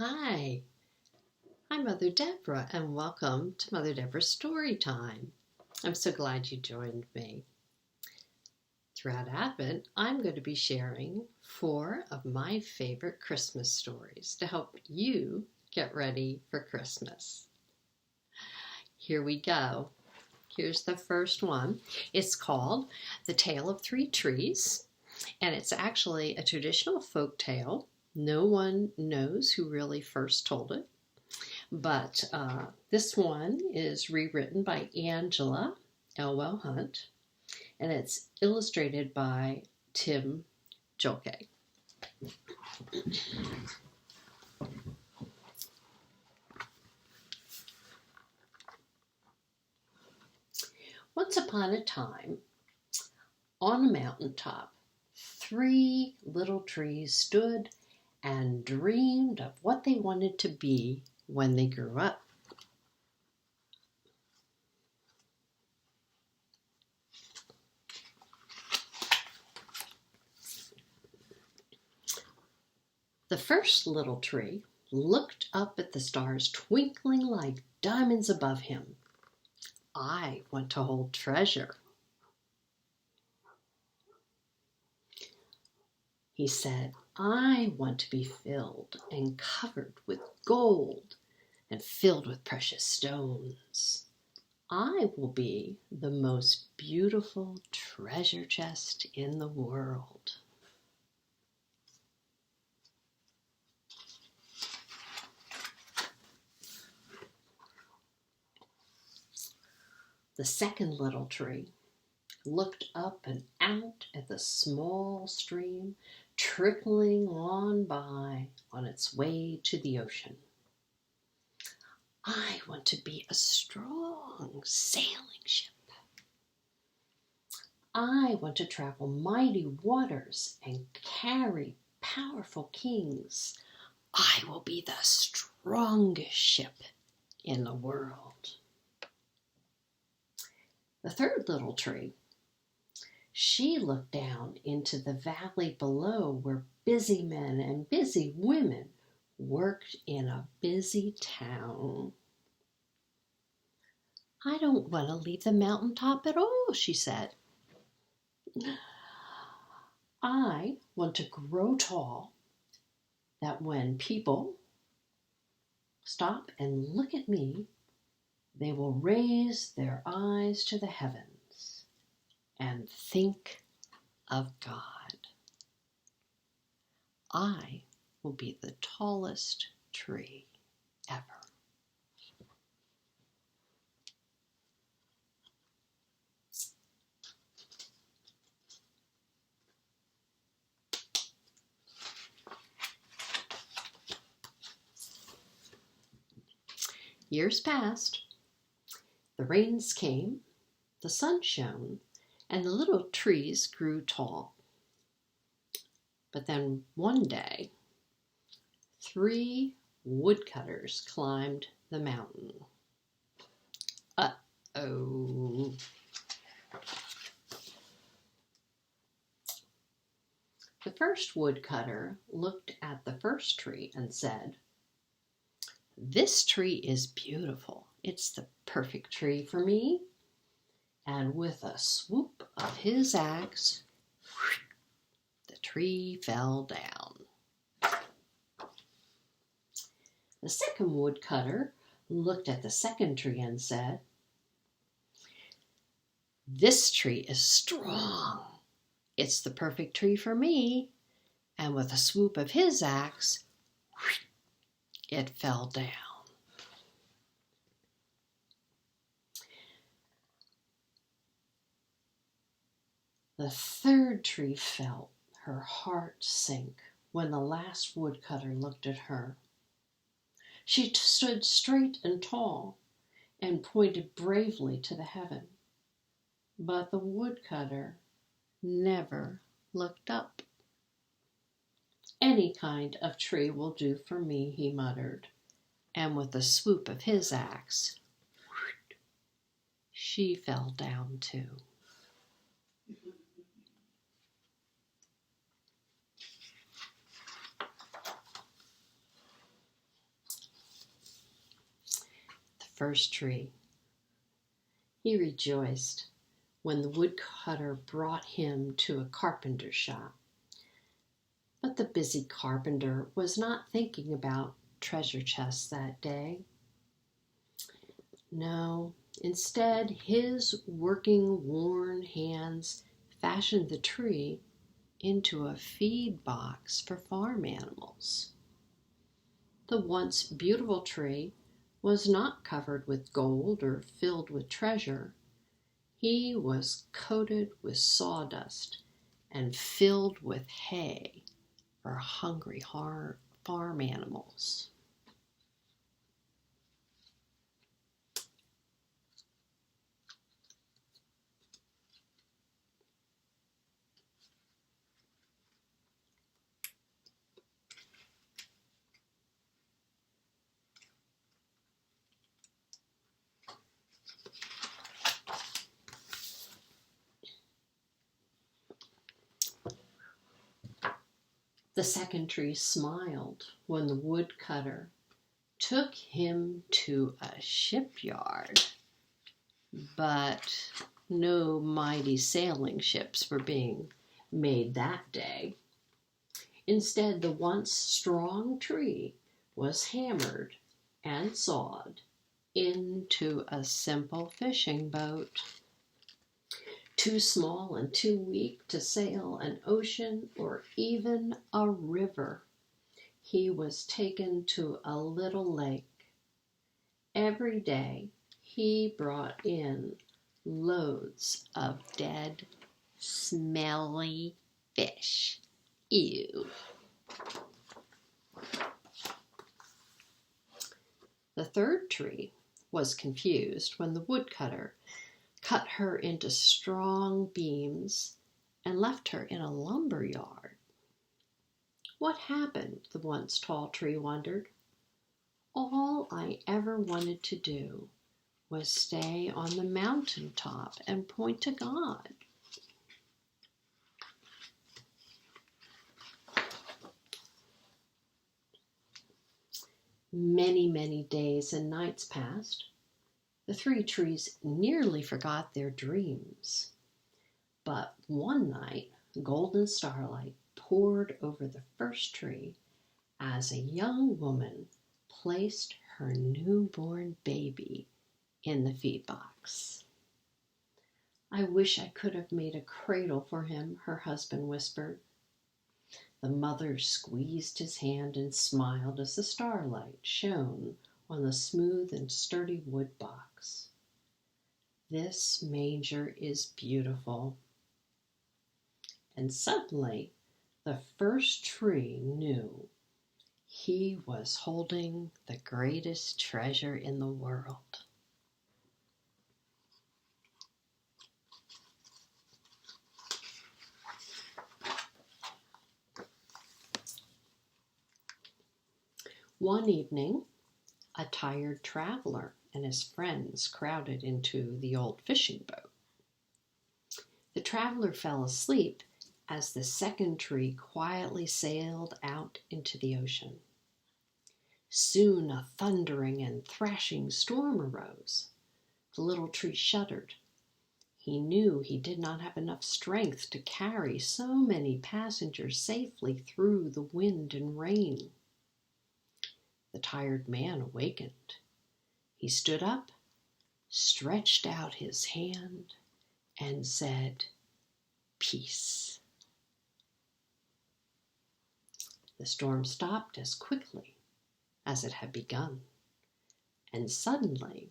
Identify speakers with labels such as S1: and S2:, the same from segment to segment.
S1: Hi, I'm Mother Deborah, and welcome to Mother Deborah's Story Time. I'm so glad you joined me. Throughout Advent, I'm going to be sharing 4 of my favorite Christmas stories to help you get ready for Christmas. Here we go. Here's the first one. It's called The Tale of Three Trees, and it's actually a traditional folk tale. No one knows who really first told it, but this one is rewritten by Angela Elwell Hunt, and it's illustrated by Tim Jonke. Once upon a time, on a mountaintop, 3 little trees stood and dreamed of what they wanted to be when they grew up. The first little tree looked up at the stars twinkling like diamonds above him. "I want to hold treasure," he said. "I want to be filled and covered with gold and filled with precious stones. I will be the most beautiful treasure chest in the world." The second little tree looked up and out at the small stream trickling on by on its way to the ocean. "I want to be a strong sailing ship. I want to travel mighty waters and carry powerful kings. I will be the strongest ship in the world." The third little tree, she looked down into the valley below where busy men and busy women worked in a busy town. "I don't want to leave the mountaintop at all," she said. "I want to grow tall, that when people stop and look at me, they will raise their eyes to the heavens and think of God. I will be the tallest tree ever." Years passed. The rains came, the sun shone, and the little trees grew tall. But then one day, 3 woodcutters climbed the mountain. Uh-oh. The first woodcutter looked at the first tree and said, "This tree is beautiful. It's the perfect tree for me." And with a swoop of his axe, the tree fell down. The second woodcutter looked at the second tree and said, "This tree is strong. It's the perfect tree for me." And with a swoop of his axe, it fell down. The third tree felt her heart sink when the last woodcutter looked at her. She stood straight and tall and pointed bravely to the heaven. But the woodcutter never looked up. "Any kind of tree will do for me," he muttered, and with a swoop of his axe, she fell down too. first tree. He rejoiced when the woodcutter brought him to a carpenter's shop. But the busy carpenter was not thinking about treasure chests that day. No, instead, his working, worn hands fashioned the tree into a feed box for farm animals. The once beautiful tree was not covered with gold or filled with treasure. He was coated with sawdust and filled with hay for hungry farm animals. The second tree smiled when the woodcutter took him to a shipyard. But no mighty sailing ships were being made that day. Instead, the once strong tree was hammered and sawed into a simple fishing boat. Too small and too weak to sail an ocean or even a river, he was taken to a little lake. Every day he brought in loads of dead, smelly fish. Ew. The third tree was confused when the woodcutter cut her into strong beams and left her in a lumber yard. What happened, the once tall tree wondered. All I ever wanted to do was stay on the mountaintop and point to God. Many, many days and nights passed. The three trees nearly forgot their dreams. But one night, golden starlight poured over the first tree as a young woman placed her newborn baby in the feed box. I wish I could have made a cradle for him, her husband whispered. The mother squeezed his hand and smiled as the starlight shone on the smooth and sturdy wood box. This manger is beautiful. And suddenly, the first tree knew he was holding the greatest treasure in the world. One evening, a tired traveler and his friends crowded into the old fishing boat. The traveler fell asleep as the second tree quietly sailed out into the ocean. Soon a thundering and thrashing storm arose. The little tree shuddered. He knew he did not have enough strength to carry so many passengers safely through the wind and rain. The tired man awakened. He stood up, stretched out his hand, and said, "Peace." The storm stopped as quickly as it had begun, and suddenly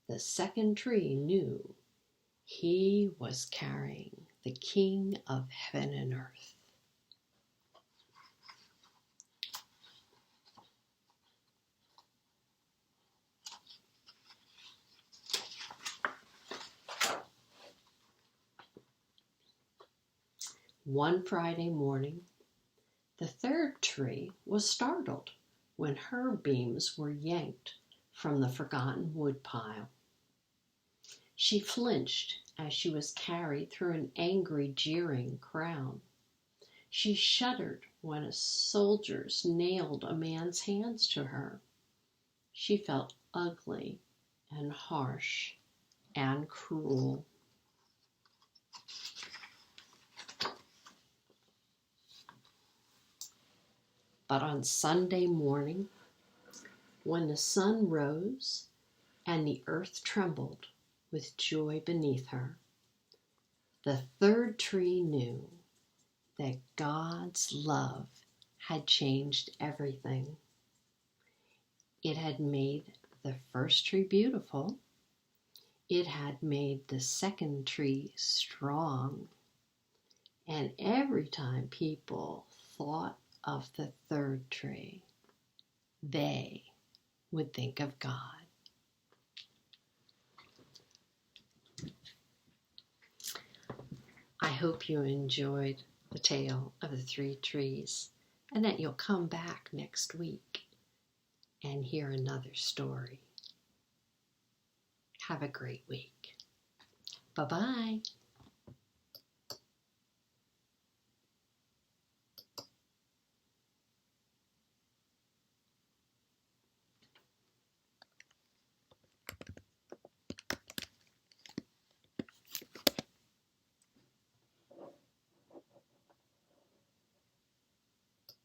S1: the second tree knew he was carrying the King of heaven and earth. One Friday morning, the third tree was startled when her beams were yanked from the forgotten woodpile. She flinched as she was carried through an angry, jeering crowd. She shuddered when soldiers nailed a man's hands to her. She felt ugly and harsh and cruel. But on Sunday morning, when the sun rose and the earth trembled with joy beneath her, the third tree knew that God's love had changed everything. It had made the first tree beautiful. It had made the second tree strong. And every time people thought of the third tree, they would think of God. I hope you enjoyed the tale of the three trees and that you'll come back next week and hear another story. Have a great week. Bye-bye.